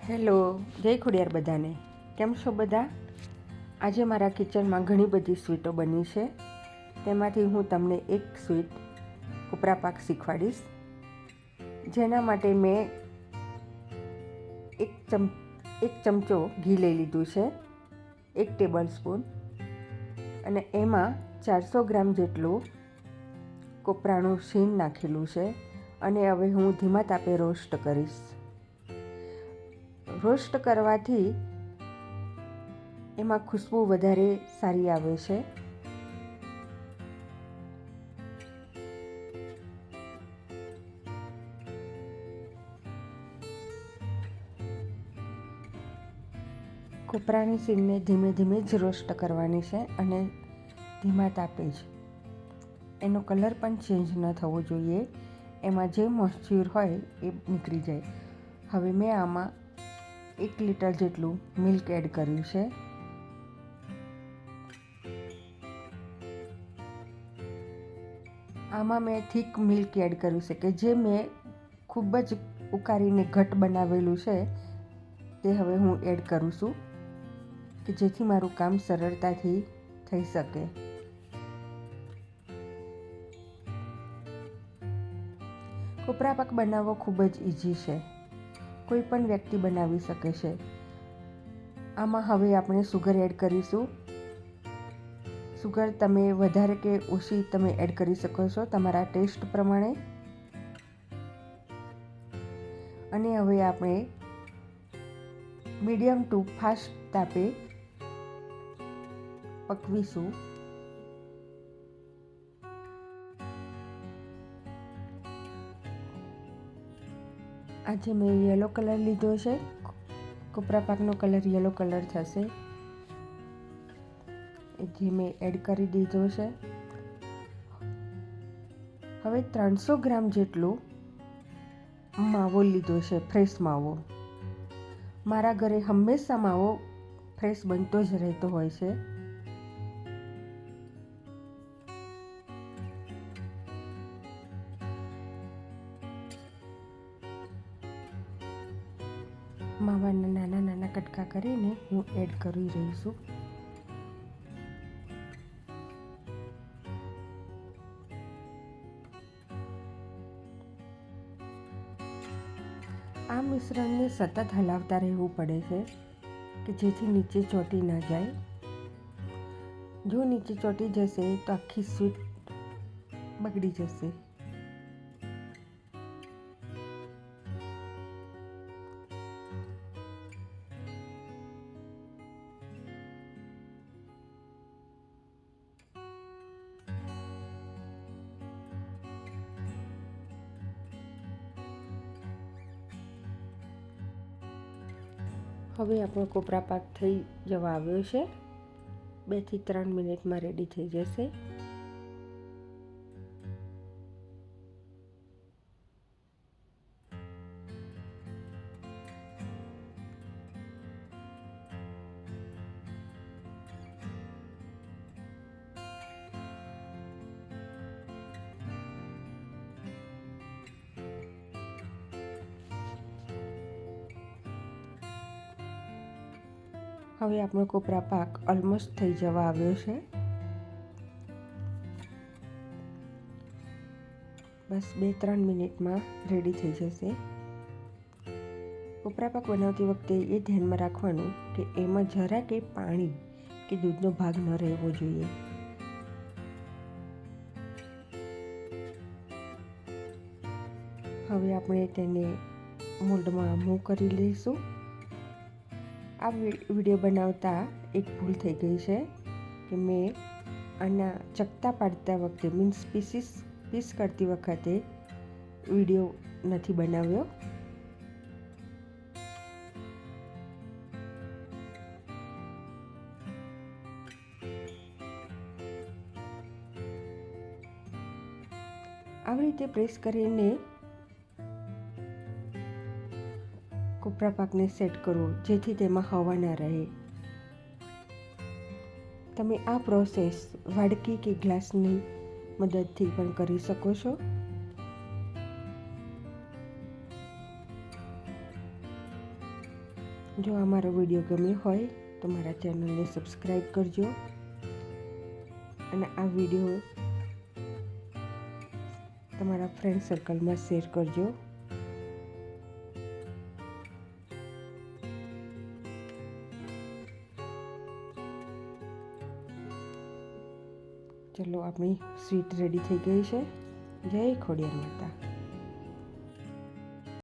Hello, જય ખોડિયાર બધાને. કેમ છો બધા? આજે મારા કિચનમાં ઘણી બધી સ્વીટો બની છે. તેમાંથી હું તમને એક સ્વીટ કોપરા પાક શીખવાડીશ. જેના માટે મેં એક ચમચો ઘી લઈ લીધું છે, 1 ટેબલ સ્પૂન, અને એમાં 400 ગ્રામ જેટલું કોપરાનું શીણ નાખેલું છે. અને હવે હું ધીમા તાપે રોસ્ટ કરીશ. રોસ્ટ કરવાથી એમાં ખુશ્બુ વધારે સારી આવે છે. કોપરાની શીણને ધીમે ધીમે જ રોસ્ટ કરવાની છે અને ધીમા તાપે જ. એનો કલર પણ ચેન્જ ન થવો જોઈએ. એમાં જે મોઇશ્ચર હોય એ નીકળી જાય. હવે મેં આમાં 1 લીટર જેટલું મિલ્ક એડ કર્યું છે. આમાં મેં થીક મિલ્ક એડ કર્યું છે કે જે મેં ખૂબ જ ઉકાળીને ઘટ બનાવેલું છે તે હવે હું એડ કરું છું કે જેથી મારું કામ સરળતાથી થઈ શકે. કોપરા પાક બનાવવો ખૂબ જ ઇઝી છે. કોઈ પણ વ્યક્તિ બનાવી શકે છે. આમાં હવે આપણે સુગર એડ કરીશું. સુગર તમે વધારે કે ઓછી તમે એડ કરી શકો છો તમારા ટેસ્ટ પ્રમાણે. અને હવે આપણે મીડિયમ ટુ ફાસ્ટ તાપે પકવીશું. આજે મેં યલો કલર લીધો છે. કોપરા પાકનો કલર યલો કલર થશે. જે મેં એડ કરી દીધો છે. હવે 300 ગ્રામ જેટલો માવો લીધો છે, ફ્રેશ માવો. મારા ઘરે હંમેશા માવો ફ્રેશ બનતો જ રહેતો હોય છે. માવાના નાના નાના કટકા કરીને હું એડ કરી રહી છું. આ મિશ્રણને સતત હલાવતા રહેવું પડે છે કે જેથી નીચે ચોંટી ના જાય. જો નીચે ચોંટી જશે તો આખી સ્વીટ બગડી જશે. હવે આપણો કોપરા પાક થઈ જવા આવ્યો છે. 2 થી 3 મિનિટમાં રેડી થઈ જશે. હવે આપણો કોપરા પાક ઓલમોસ્ટ થઈ જવા આવ્યો છે. બસ 2-3 મિનિટમાં રેડી થઈ જશે. કોપરા પાક બનાવતી વખતે એ ધ્યાનમાં રાખવાનું કે એમાં જરા કે પાણી કે દૂધનો ભાગ ન રહેવો જોઈએ. હવે આપણે તેને મોલ્ડમાં મૂવ કરી લઈશું. આ વિડીયો બનાવતા એક ભૂલ થઈ ગઈ છે કે મેં આના ચકતા પાડતા વખતે પીસ કરતી વખતે વિડીયો નથી બનાવ્યો. આવી રીતે પ્રેસ કરીને કોપરા પાકને સેટ કરો જેથી તેમાં હવા ના રહે. તમે આ પ્રોસેસ વાડકી કે ગ્લાસની મદદથી પણ કરી શકો છો. જો અમારો વિડીયો ગમ્યો હોય તો મારા ચેનલને સબસ્ક્રાઈબ કરજો અને આ વિડીયો તમારા ફ્રેન્ડ સર્કલમાં શેર કરજો. ચલો, આપણી સ્વીટ રેડી થઈ ગઈ છે. જય ખોડિયાર માતા.